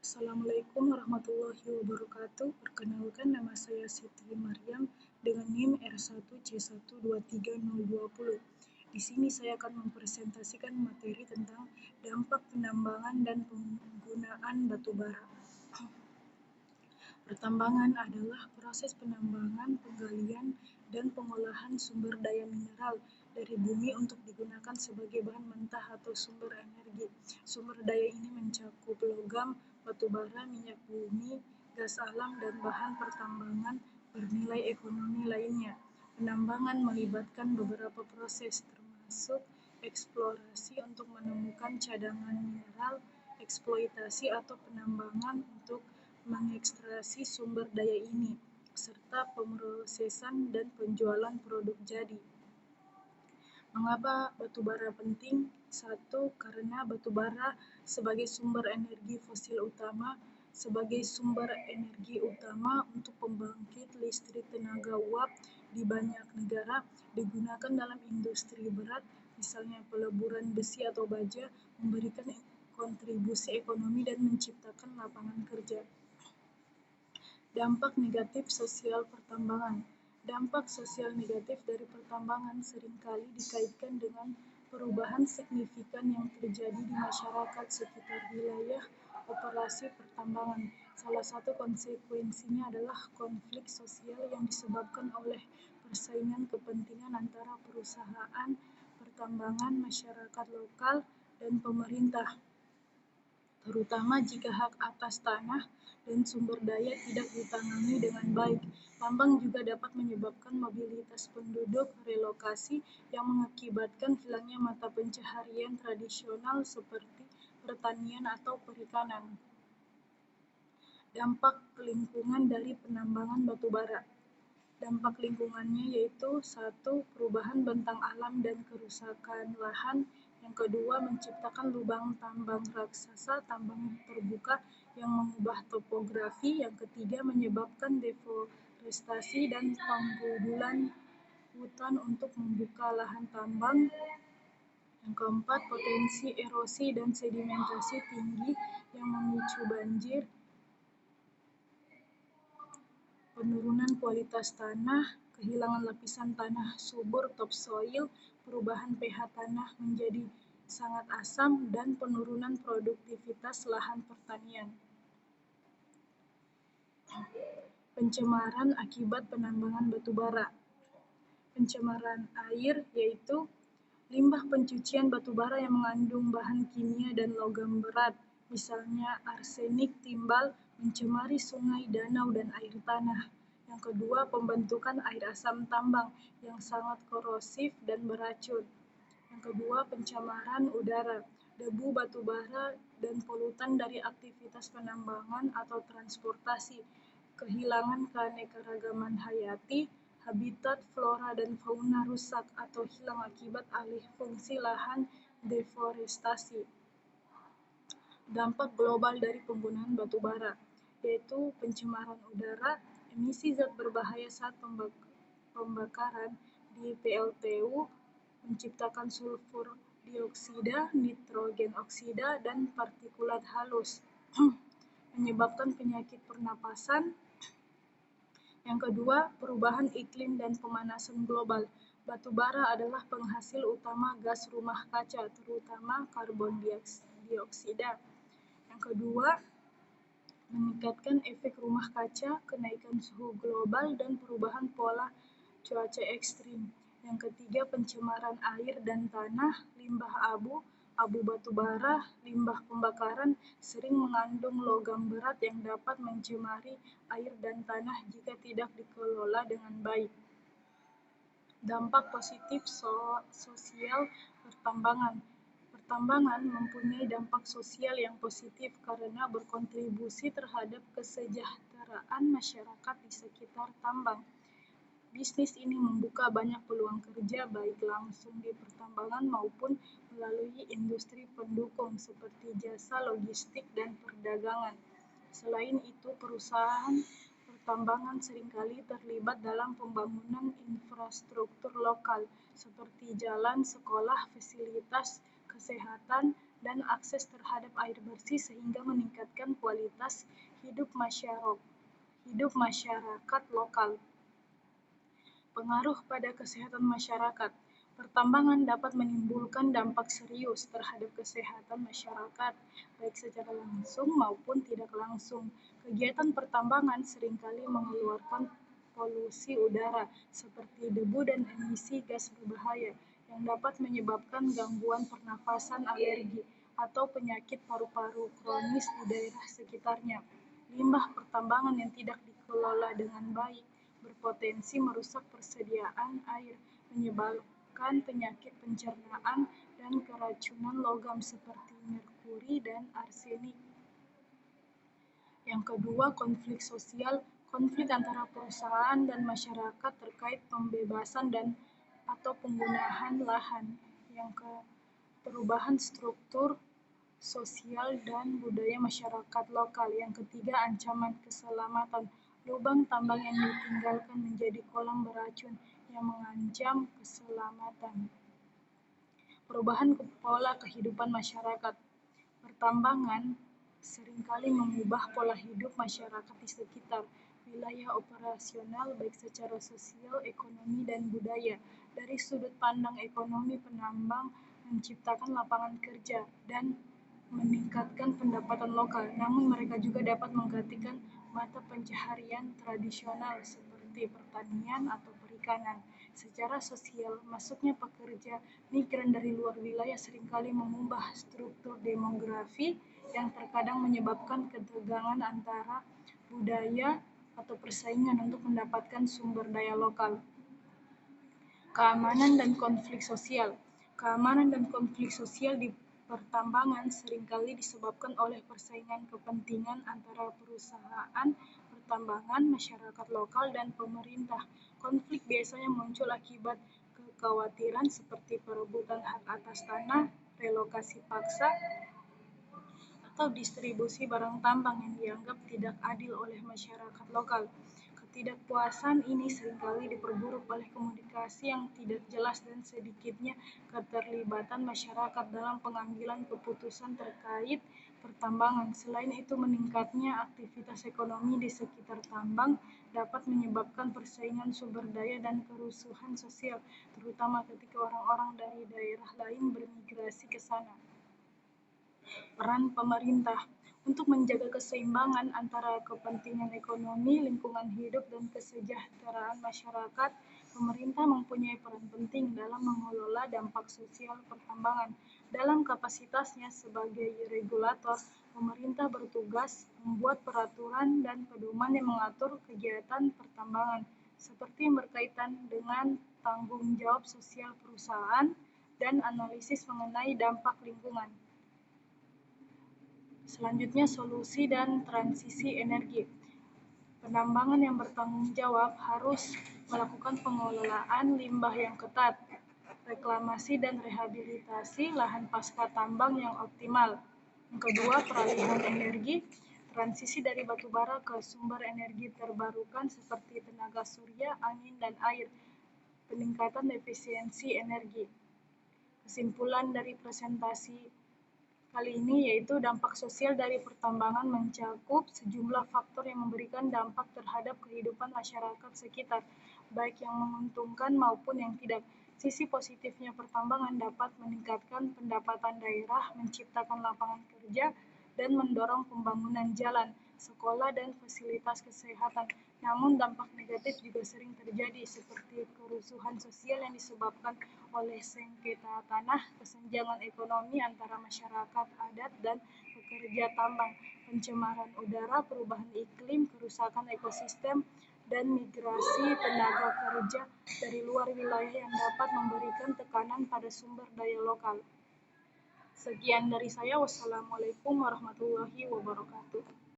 Assalamualaikum warahmatullahi wabarakatuh. Perkenalkan, nama saya Siti Maryam dengan NIM R1C123020. Di sini saya akan mempresentasikan materi tentang dampak penambangan dan penggunaan batu bara. Pertambangan adalah proses penambangan, penggalian, dan pengolahan sumber daya mineral dari bumi untuk digunakan sebagai bahan mentah atau sumber energi. Sumber daya ini mencakup logam, batu bara, minyak bumi, gas alam, dan bahan pertambangan bernilai ekonomi lainnya. Penambangan melibatkan beberapa proses, termasuk eksplorasi untuk menemukan cadangan mineral, eksploitasi atau penambangan untuk mengekstraksi sumber daya ini, serta pemrosesan dan penjualan produk jadi. Mengapa batu bara penting? 1. Karena batu bara sebagai sumber energi fosil utama, untuk pembangkit listrik tenaga uap di banyak negara digunakan dalam industri berat, misalnya peleburan besi atau baja, memberikan kontribusi ekonomi dan menciptakan lapangan kerja. Dampak negatif sosial pertambangan. Dampak sosial negatif dari pertambangan seringkali dikaitkan dengan perubahan signifikan yang terjadi di masyarakat sekitar wilayah operasi pertambangan. Salah satu konsekuensinya adalah konflik sosial yang disebabkan oleh persaingan kepentingan antara perusahaan pertambangan, masyarakat lokal, dan pemerintah, terutama jika hak atas tanah dan sumber daya tidak ditangani dengan baik. Tambang juga dapat menyebabkan mobilitas penduduk, relokasi, yang mengakibatkan hilangnya mata pencaharian tradisional seperti pertanian atau perikanan. Dampak lingkungan dari penambangan batu bara. Dampak lingkungannya yaitu 1. Perubahan bentang alam dan kerusakan lahan. Yang kedua, menciptakan lubang tambang raksasa, tambang terbuka yang mengubah topografi. Yang ketiga, menyebabkan deforestasi dan penggundulan hutan untuk membuka lahan tambang. Yang keempat, potensi erosi dan sedimentasi tinggi yang memicu banjir, penurunan kualitas tanah, kehilangan lapisan tanah subur topsoil, perubahan pH tanah menjadi sangat asam, dan penurunan produktivitas lahan pertanian. Pencemaran akibat penambangan batu bara. Pencemaran air yaitu limbah pencucian batu bara yang mengandung bahan kimia dan logam berat, misalnya arsenik, timbal, mencemari sungai, danau, dan air tanah. Yang kedua, pembentukan air asam tambang yang sangat korosif dan beracun. Yang kedua, pencemaran udara, debu batu bara dan polutan dari aktivitas penambangan atau transportasi, kehilangan keanekaragaman hayati, habitat flora dan fauna rusak atau hilang akibat alih fungsi lahan, deforestasi. Dampak global dari penggunaan batu bara, yaitu pencemaran udara, emisi zat berbahaya saat pembakaran di PLTU, menciptakan sulfur dioksida, nitrogen oksida, dan partikulat halus, menyebabkan penyakit pernapasan. Yang kedua, perubahan iklim dan pemanasan global. Batu bara adalah penghasil utama gas rumah kaca, terutama karbon dioksida. Yang kedua, meningkatkan efek rumah kaca, kenaikan suhu global, dan perubahan pola cuaca ekstrim. Yang ketiga, pencemaran air dan tanah, limbah abu batu bara, limbah pembakaran sering mengandung logam berat yang dapat mencemari air dan tanah jika tidak dikelola dengan baik. Dampak positif sosial pertambangan. Pertambangan mempunyai dampak sosial yang positif karena berkontribusi terhadap kesejahteraan masyarakat di sekitar tambang. Bisnis ini membuka banyak peluang kerja baik langsung di pertambangan maupun melalui industri pendukung seperti jasa logistik dan perdagangan. Selain itu, perusahaan pertambangan seringkali terlibat dalam pembangunan infrastruktur lokal seperti jalan, sekolah, fasilitas kesehatan, dan akses terhadap air bersih sehingga meningkatkan kualitas hidup masyarakat lokal. Pengaruh pada kesehatan masyarakat. Pertambangan dapat menimbulkan dampak serius terhadap kesehatan masyarakat, baik secara langsung maupun tidak langsung. Kegiatan pertambangan seringkali mengeluarkan polusi udara seperti debu dan emisi gas berbahaya yang dapat menyebabkan gangguan pernafasan, alergi, atau penyakit paru-paru kronis di daerah sekitarnya. Limbah pertambangan yang tidak dikelola dengan baik berpotensi merusak persediaan air, menyebabkan penyakit pencernaan, dan keracunan logam seperti merkuri dan arsenik. Yang kedua, konflik sosial. Konflik antara perusahaan dan masyarakat terkait pembebasan atau penggunaan lahan. Perubahan struktur sosial dan budaya masyarakat lokal. Yang ketiga, ancaman keselamatan. Lubang tambang yang ditinggalkan menjadi kolam beracun yang mengancam keselamatan. Perubahan pola kehidupan masyarakat. Pertambangan seringkali mengubah pola hidup masyarakat di sekitar wilayah operasional baik secara sosial, ekonomi, dan budaya. Dari sudut pandang ekonomi, penambang menciptakan lapangan kerja dan meningkatkan pendapatan lokal, namun mereka juga dapat menggantikan mata pencaharian tradisional seperti pertanian atau perikanan. Secara sosial, masuknya pekerja migran dari luar wilayah seringkali mengubah struktur demografi yang terkadang menyebabkan ketegangan antara budaya atau persaingan untuk mendapatkan sumber daya lokal. Keamanan dan konflik sosial. Keamanan dan konflik sosial di pertambangan seringkali disebabkan oleh persaingan kepentingan antara perusahaan pertambangan, masyarakat lokal, dan pemerintah. Konflik biasanya muncul akibat kekhawatiran seperti perebutan hak atas tanah, relokasi paksa, atau distribusi barang tambang yang dianggap tidak adil oleh masyarakat lokal. Ketidakpuasan ini seringkali diperburuk oleh komunikasi yang tidak jelas dan sedikitnya keterlibatan masyarakat dalam pengambilan keputusan terkait pertambangan. Selain itu, meningkatnya aktivitas ekonomi di sekitar tambang dapat menyebabkan persaingan sumber daya dan kerusuhan sosial, terutama ketika orang-orang dari daerah lain bermigrasi ke sana. Peran pemerintah. Untuk menjaga keseimbangan antara kepentingan ekonomi, lingkungan hidup, dan kesejahteraan masyarakat, pemerintah mempunyai peran penting dalam mengelola dampak sosial pertambangan. Dalam kapasitasnya sebagai regulator, pemerintah bertugas membuat peraturan dan pedoman yang mengatur kegiatan pertambangan, seperti yang berkaitan dengan tanggung jawab sosial perusahaan dan analisis mengenai dampak lingkungan. Selanjutnya, solusi dan transisi energi. Penambangan yang bertanggung jawab harus melakukan pengelolaan limbah yang ketat, reklamasi dan rehabilitasi lahan pasca tambang yang optimal. Yang kedua, peralihan energi. Transisi dari batu bara ke sumber energi terbarukan seperti tenaga surya, angin, dan air. Peningkatan efisiensi energi. Kesimpulan dari presentasi kali ini yaitu dampak sosial dari pertambangan mencakup sejumlah faktor yang memberikan dampak terhadap kehidupan masyarakat sekitar, baik yang menguntungkan maupun yang tidak. Sisi positifnya pertambangan dapat meningkatkan pendapatan daerah, menciptakan lapangan kerja, dan mendorong pembangunan jalan, sekolah, dan fasilitas kesehatan. Namun dampak negatif juga sering terjadi seperti kerusuhan sosial yang disebabkan oleh sengketa tanah, kesenjangan ekonomi antara masyarakat adat dan pekerja tambang, pencemaran udara, perubahan iklim, kerusakan ekosistem, dan migrasi tenaga kerja dari luar wilayah yang dapat memberikan tekanan pada sumber daya lokal. Sekian dari saya. Wassalamualaikum warahmatullahi wabarakatuh.